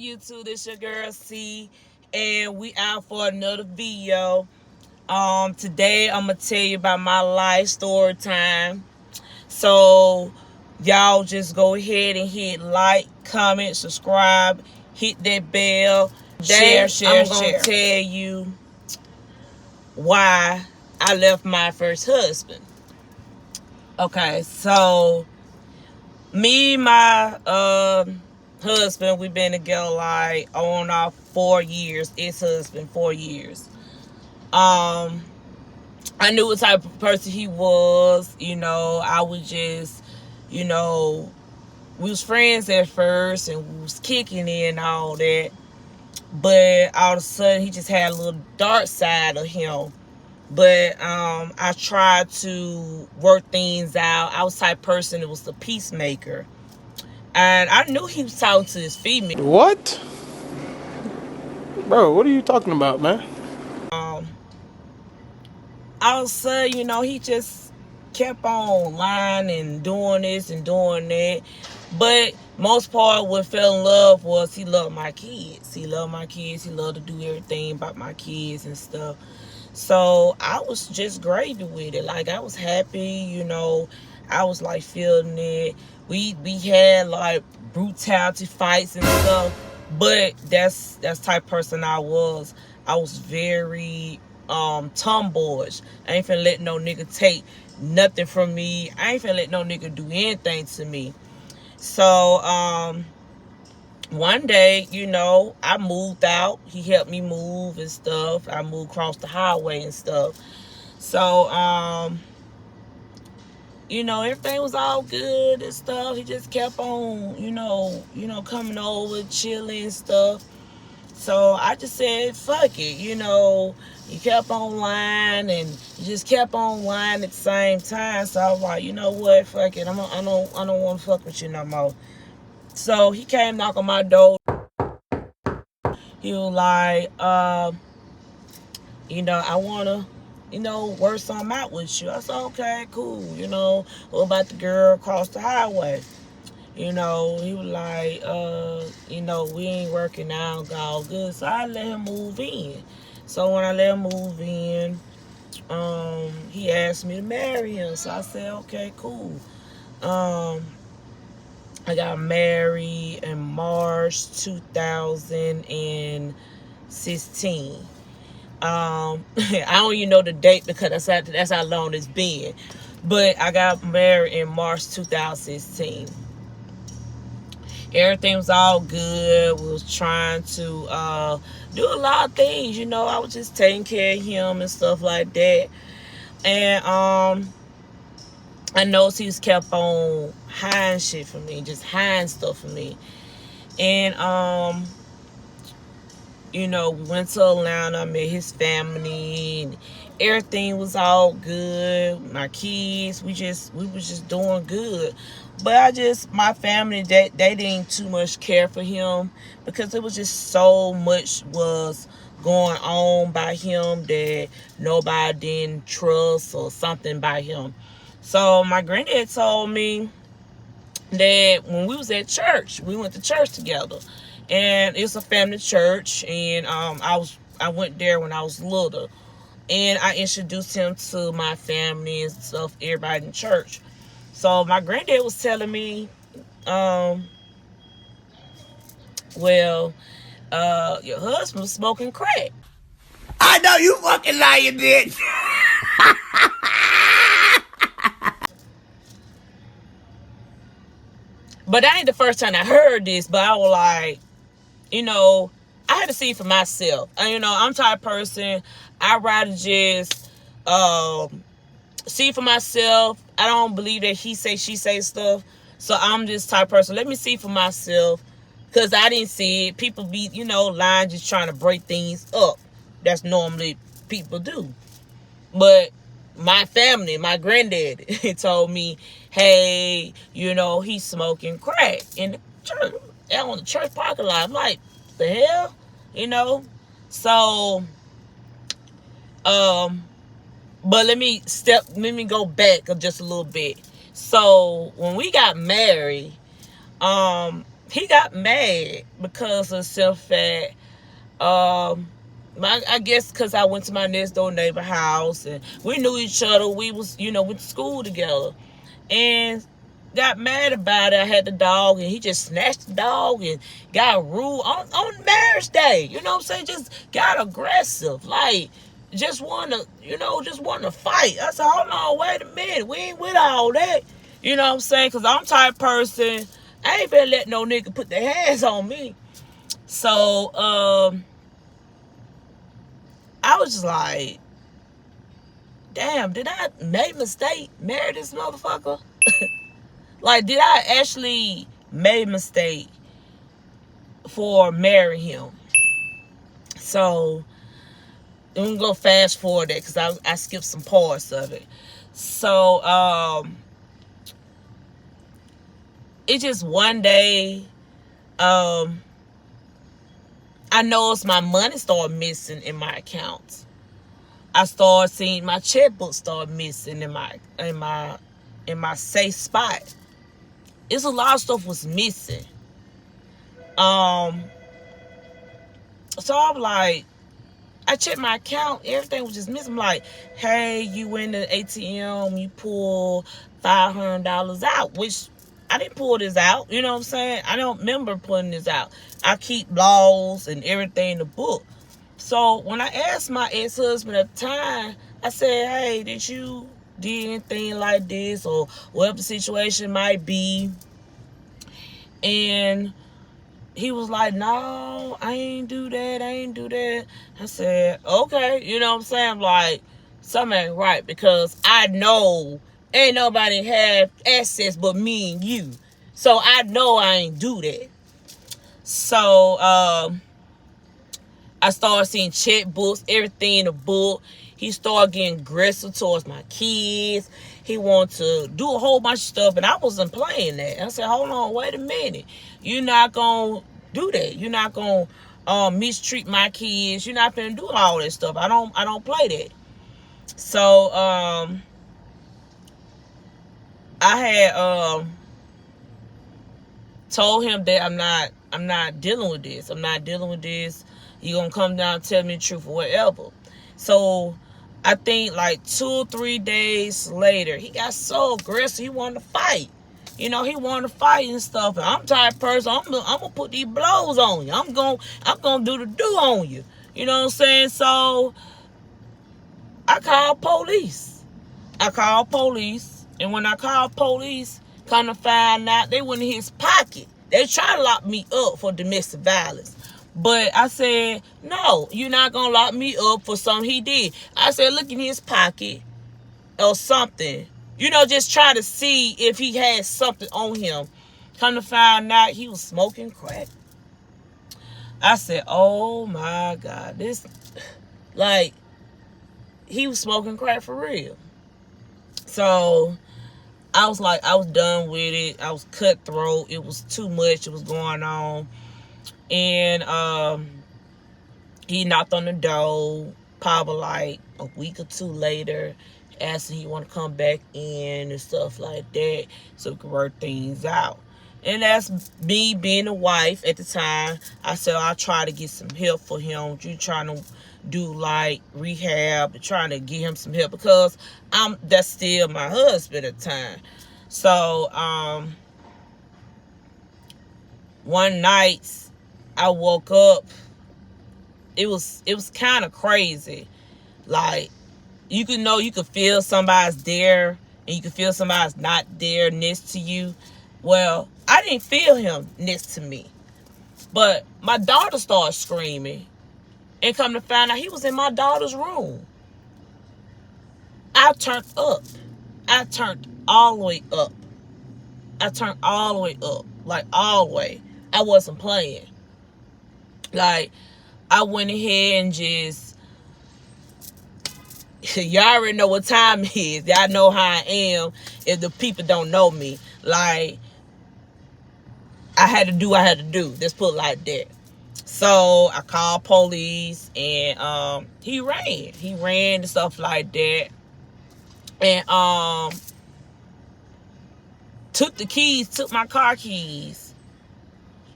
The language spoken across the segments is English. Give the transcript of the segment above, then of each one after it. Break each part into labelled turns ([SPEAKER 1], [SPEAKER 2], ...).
[SPEAKER 1] YouTube? This your girl C, and we out for another video. Today I'm gonna tell you about my life story time. So y'all just go ahead and hit like, comment, subscribe, hit that bell, share. I'm gonna tell you why I left my first husband. Okay, so me and my husband, we've been together like on off 4 years. Ex-husband, 4 years. I knew what type of person he was. I was just, we was friends at first and we was kicking it and all that. But all of a sudden, he just had a little dark side of him. But I tried to work things out. I was the type of person that was the peacemaker. And I knew he was talking to his female.
[SPEAKER 2] What? Bro, what are you talking about, man?
[SPEAKER 1] All of a sudden, he just kept on lying and doing this and doing that. But most part, what fell in love was he loved my kids. He loved my kids. He loved to do everything about my kids and stuff. So I was just gravy with it. Like, I was happy, I was like feeling it. We had like brutality fights and stuff. But that's type of person I was. I was very tomboyish. I ain't finna let no nigga take nothing from me. I ain't finna let no nigga do anything to me. So one day, I moved out. He helped me move and stuff. I moved across the highway and stuff. So everything was all good and stuff. He just kept on, coming over, chilling and stuff. So I just said, fuck it, he kept on lying and he just kept on lying at the same time. So I was like, you know what, fuck it, I don't want to fuck with you no more. So he came knock on my door. He was like, I want to, work something out with you. I said, okay, cool. What about the girl across the highway? He was like, we ain't working out, all good. So I let him move in. So when I let him move in, he asked me to marry him. So I said, okay, cool. I got married in March 2016. I don't even know the date because that's how long it's been. But I got married in March 2016. Everything was all good. We was trying to do a lot of things, I was just taking care of him and stuff like that. And I noticed he was kept on hiding shit from me, just hiding stuff from me. And we went to Atlanta. I met his family and everything was all good. My kids, we was just doing good. But my family, they didn't too much care for him because it was just so much was going on by him that nobody didn't trust or something by him. So my granddad told me that when we was at church, we went to church together. And it's a family church, and I went there when I was little. And I introduced him to my family and stuff, everybody in church. So my granddad was telling me, your husband was smoking crack.
[SPEAKER 3] I know you fucking lying, bitch.
[SPEAKER 1] But that ain't the first time I heard this, but I was like, I had to see for myself. And, I'm the type of person, I'd rather just see for myself. I don't believe that he say, she say stuff. So I'm this type of person. Let me see for myself. Because I didn't see it. People be, lying, just trying to break things up. That's normally people do. But my family, my granddad, told me, hey, he's smoking crack in the church, on the church parking lot. I'm like, the hell? So, but let me go back just a little bit. So when we got married, he got mad because of self that I guess because I went to my next door neighbor house and we knew each other. We was, went to school together. And got mad about it. I had the dog and he just snatched the dog and got rude on marriage day. You know what I'm saying? Just got aggressive. Like, just want to fight. I said, hold on, wait a minute. We ain't with all that. You know what I'm saying? Because I'm the type of person, I ain't finna let no nigga put their hands on me. So, I was just like, damn, did I make a mistake? Marry this motherfucker? Like, did I actually make a mistake for marrying him? So, I'm going to go fast forward that because I skipped some parts of it. So, it just one day, I noticed my money started missing in my accounts. I started seeing my checkbook start missing in my safe spot. It's a lot of stuff was missing. So I'm like, I checked my account, everything was just missing. I'm like, hey, you went to the ATM, you pulled $500 out, which I didn't pull this out. You know what I'm saying? I don't remember pulling this out. I keep laws and everything in the book. So when I asked my ex-husband at the time, I said, hey, did you do anything like this or whatever the situation might be? And he was like, no, I ain't do that. I said, okay. You know what I'm saying? I'm like, something ain't right because I know ain't nobody have access but me and you. So I know I ain't do that. So, I started seeing checkbooks, everything in the book. He started getting aggressive towards my kids. He wanted to do a whole bunch of stuff, and I wasn't playing that. I said, hold on, wait a minute. You're not going to do that. You're not going to mistreat my kids. You're not going to do all that stuff. I don't play that. So, I had told him that I'm not dealing with this. I'm not dealing with this. You're going to come down and tell me the truth or whatever. So, I think like 2 or 3 days later, he got so aggressive, he wanted to fight. He wanted to fight and stuff. And I'm the type of person, I'm gonna put these blows on you. I'm gonna do the do on you. You know what I'm saying? So, I called police. And when I called police, come to find out they went in his pocket. They tried to lock me up for domestic violence. But I said, no, you're not going to lock me up for something he did. I said, look in his pocket or something. Just try to see if he had something on him. Come to find out he was smoking crack. I said, oh my God. He was smoking crack for real. So, I was done with it. I was cutthroat. It was too much. It was going on. And he knocked on the door probably like a week or two later, asking he want to come back in and stuff like that so we could work things out. And that's me being a wife at the time. I said I'll try to get some help for him. You trying to do like rehab and trying to get him some help because that's still my husband at the time. So one night I woke up. It was kind of crazy. Like, you could feel somebody's there and you could feel somebody's not there next to you. Well, I didn't feel him next to me. But my daughter started screaming and come to find out he was in my daughter's room. I turned up. I turned all the way up. Like, all the way. I wasn't playing. Like, I went ahead and just, y'all already know what time it is. Y'all know how I am if the people don't know me. Like, I had to do. Let's put it like that. So, I called police and he ran and stuff like that. And took my car keys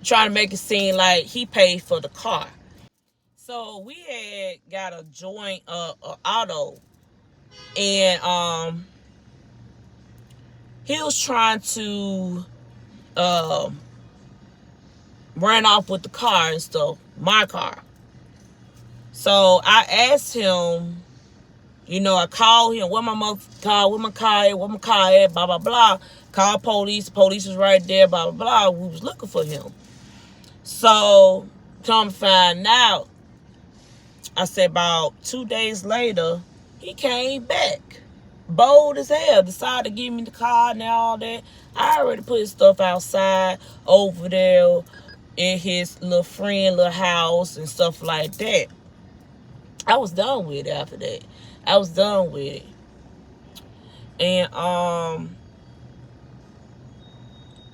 [SPEAKER 1] trying to make it seem like he paid for the car. So we had got a joint auto, and he was trying to run off with the car and stuff, my car. So I asked him, I called him, where my mother car, where my car at, blah, blah, blah. Called police. Police was right there, blah, blah, blah. We was looking for him. So, come find out, I said about 2 days later, he came back. Bold as hell. Decided to give me the car and all that. I already put his stuff outside over there in his little friend, little house and stuff like that. I was done with it after that. I was done with it. And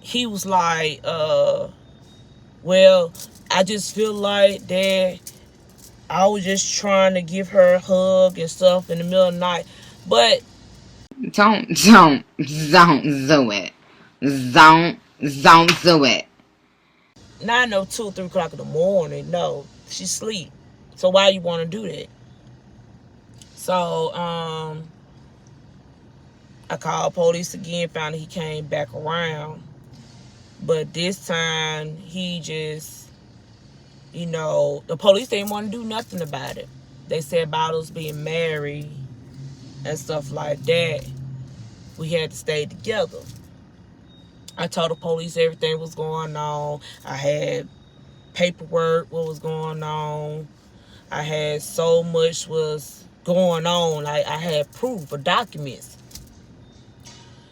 [SPEAKER 1] he was like, well, I just feel like that I was just trying to give her a hug and stuff in the middle of the night. But
[SPEAKER 2] Don't do it. Don't do it.
[SPEAKER 1] not no 2 or 3 o'clock in the morning. No, she sleep. So why you want to do that? So I called police again, found that he came back around. But this time he just, the police didn't want to do nothing about it. They said about us being married and stuff like that. We had to stay together. I told the police everything was going on. I had paperwork, what was going on. I had so much was going on. Like, I had proof or documents.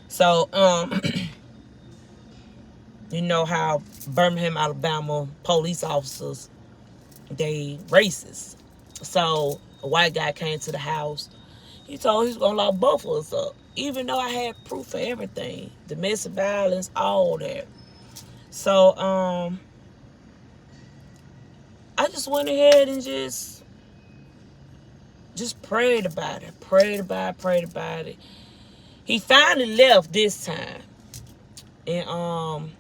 [SPEAKER 1] So, you know how Birmingham, Alabama police officers, they racist. So a white guy came to the house. He told he was going to lock both of us up. Even though I had proof for everything. Domestic violence, all that. So, I just went ahead and just prayed about it. Prayed about it. He finally left this time. And,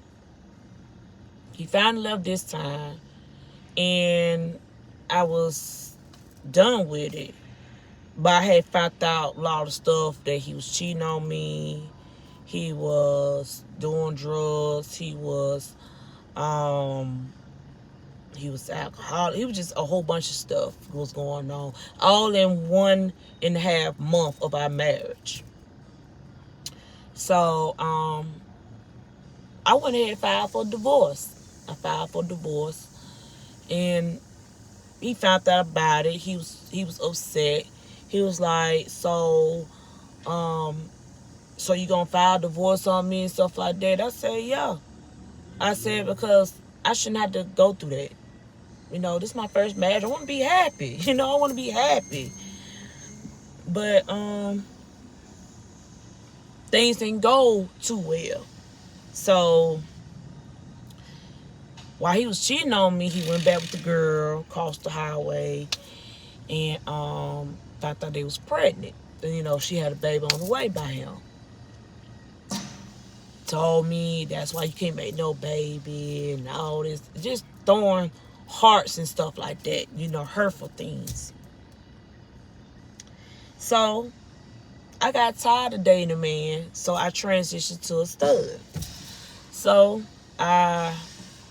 [SPEAKER 1] and I was done with it. But I had found out a lot of stuff that he was cheating on me. He was doing drugs. He was alcoholic. He was just a whole bunch of stuff was going on. All in 1.5 months of our marriage. So, I went ahead and filed for divorce. And he found out about it. He was upset. He was like, so you gonna file divorce on me and stuff like that? I said, yeah. I said, because I shouldn't have to go through that. This is my first marriage. I want to be happy. I want to be happy. But things didn't go too well. So while he was cheating on me, he went back with the girl, crossed the highway, and found out they was pregnant. And, she had a baby on the way by him. Told me that's why you can't make no baby and all this. Just throwing hearts and stuff like that. Hurtful things. So, I got tired of dating a man, so I transitioned to a stud. So, I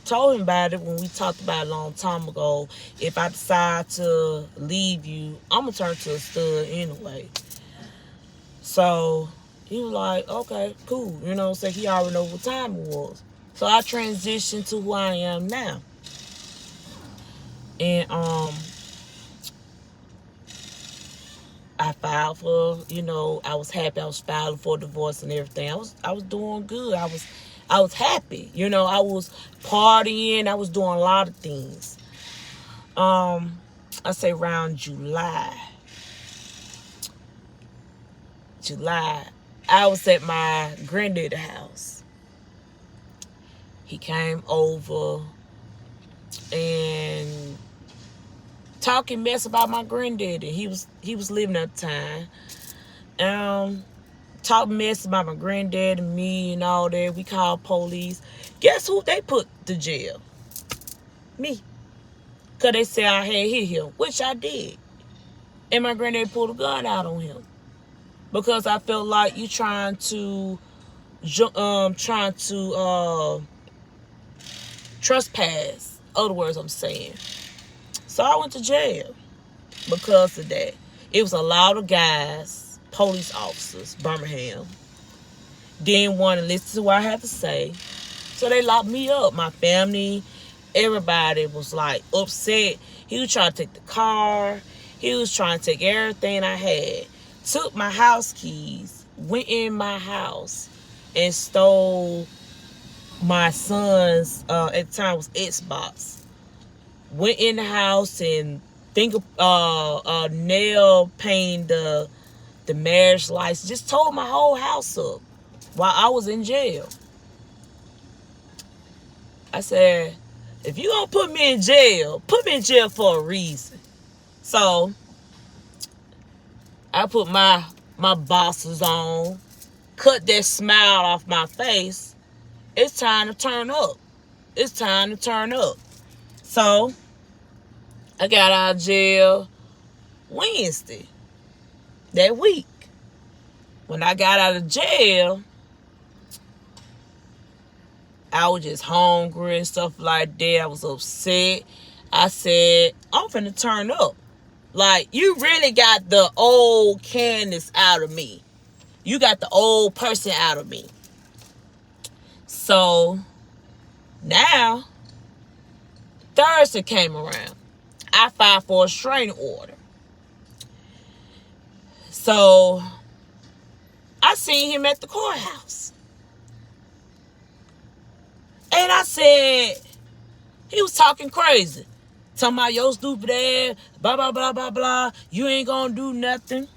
[SPEAKER 1] told him about it when we talked about it a long time ago. If I decide to leave you, I'm going to turn to a stud anyway. So, he was like, okay, cool. So he already know what time it was. So, I transitioned to who I am now. And, I filed for, I was happy. I was filing for divorce and everything. I was doing good. I was happy. I was partying. I was doing a lot of things. I say around July, I was at my granddaddy's house. He came over and talking mess about my granddaddy. He was living at the time. Talking mess about my granddad and me and all that. We called police. Guess who they put to jail? Me. Because they said I had hit him, which I did. And my granddaddy pulled a gun out on him. Because I felt like you trying to trespass. Other words I'm saying. So I went to jail because of that. It was a lot of guys, police officers, Birmingham, didn't want to listen to what I had to say. So they locked me up. My family, everybody was like upset. He was trying to take the car. He was trying to take everything I had. Took my house keys, went in my house, and stole my son's, at the time it was Xbox. Went in the house and nail painted the marriage license. Just tore my whole house up while I was in jail. I said, if you gonna put me in jail for a reason. So I put my boxers on, cut that smile off my face. It's time to turn up. It's time to turn up. So I got out of jail Wednesday that week. When I got out of jail, I was just hungry and stuff like that. I was upset. I said, I'm finna turn up. Like, you really got the old Candace out of me. You got the old person out of me. So, now, Thursday came around. I filed for a restraining order. So, I seen him at the courthouse. And I said, he was talking crazy. Talking about your stupid ass, blah, blah, blah, blah, blah. You ain't gonna do nothing.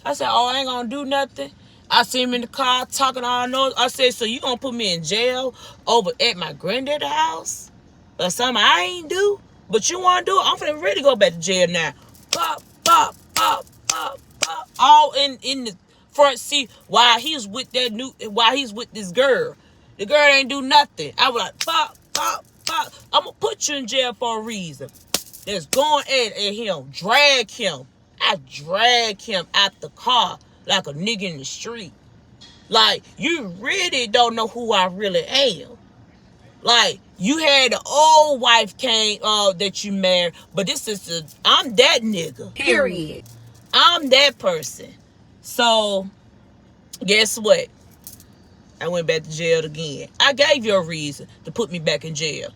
[SPEAKER 1] I said, oh, I ain't gonna do nothing. I see him in the car talking all noise. I said, so you gonna put me in jail over at my granddaddy's house? Or something I ain't do? But you wanna do it? I'm finna really go back to jail now. Pop, pop, pop, pop, pop. All in the front seat while he's with this girl. The girl ain't do nothing. I was like, pop, pop, pop. I'm gonna put you in jail for a reason. That's going at him. Drag him. I drag him out the car like a nigga in the street. Like, you really don't know who I really am. Like, you had the old wife came that you married, but I'm that nigga.
[SPEAKER 2] Period.
[SPEAKER 1] I'm that person. So, guess what? I went back to jail again. I gave you a reason to put me back in jail.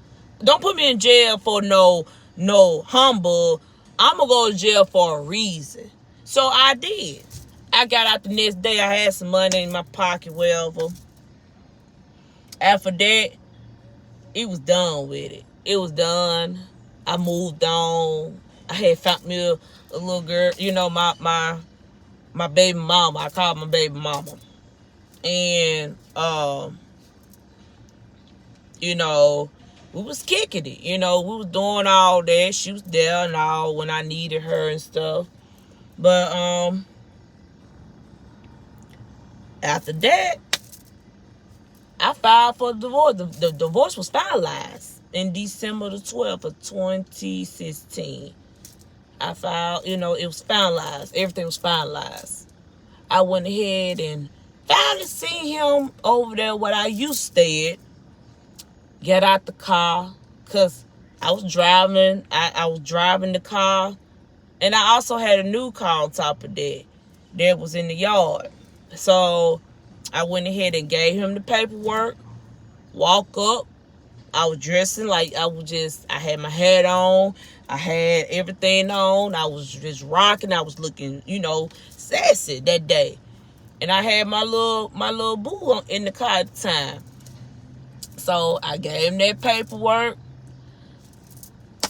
[SPEAKER 1] Don't put me in jail for no humble. I'm going to go to jail for a reason. So I did. I got out the next day. I had some money in my pocket, whatever. After that, it was done with it. It was done. I moved on. I had found me a little girl, you know, my baby mama. I called my baby mama. And, you know, we was kicking it. You know, we was doing all that. She was there and all when I needed her and stuff. But, after that, I filed for divorce. The divorce was finalized in December the 12th of 2016. I filed, you know, it was finalized. Everything was finalized. I went ahead and finally seen him over there where I used to stay at. Get out the car, because I was driving. I was driving the car. And I also had a new car on top of that was in the yard. So I went ahead and gave him the paperwork. Walk up. I was dressing like I had my hat on. I had everything on. I was just rocking. I was looking, you know, sassy that day. And I had my little boo in the car at the time. So I gave him that paperwork.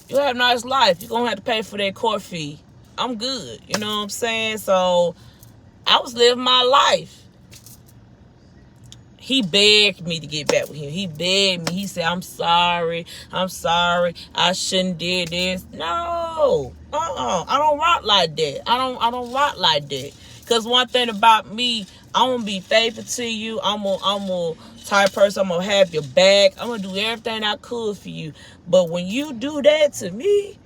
[SPEAKER 1] You have a nice life. You're going to have to pay for that court fee. I'm good. You know what I'm saying? So I was living my life. He begged me to get back with him. He begged me. He said, I'm sorry. I shouldn't did this. No. I don't rock like that. I don't rock like that. Because one thing about me, I'm going to be faithful to you. I'm gonna type of person. I'm gonna have your back. I'm gonna do everything I could for you. But when you do that to me,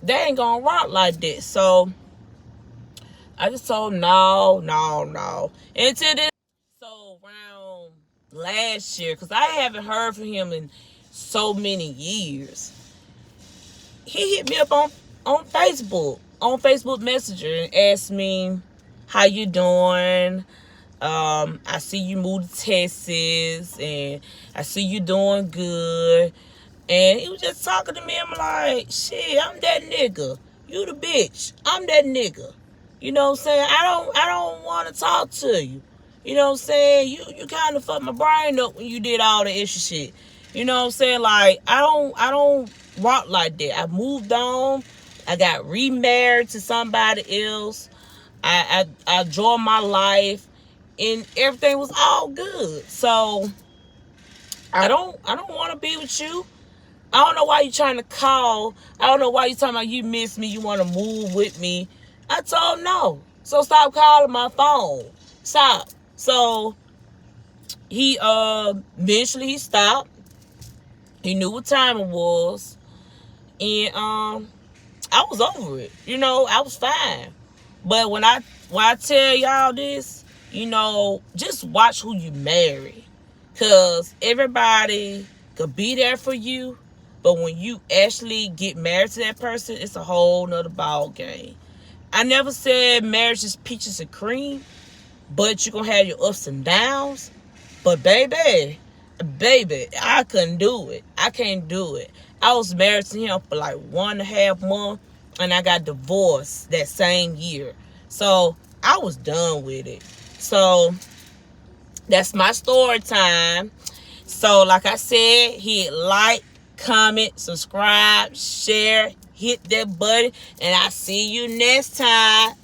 [SPEAKER 1] they ain't gonna rock like that. So I just told him no. Until this, so around last year, because I haven't heard from him in so many years, he hit me up on Facebook Messenger, and asked me, how you doing? I see you moved to Texas, and I see you doing good. And he was just talking to me. I'm like, shit, I'm that nigga. You the bitch. I'm that nigga. You know what I'm saying? I don't want to talk to you. You know what I'm saying? You kind of fucked my brain up when you did all the extra shit. You know what I'm saying? Like, I don't rock like that. I moved on. I got remarried to somebody else. I enjoyed my life, and everything was all good. So I don't want to be with you. I don't know why you trying to call. I don't know why you talking about you miss me, you want to move with me. I told him no. So stop calling my phone. Stop. So he eventually he stopped. He knew what time it was. And I was over it. You know, I was fine. But when I tell y'all this, you know, just watch who you marry. Cause everybody could be there for you, but when you actually get married to that person, it's a whole nother ball game. I never said marriage is peaches and cream, but you're gonna have your ups and downs. But baby, I couldn't do it. I can't do it. I was married to him for like 1.5 months, and I got divorced that same year. So I was done with it. So that's my story time. So like I said, hit like, comment, subscribe, share, hit that button, and I'll see you next time.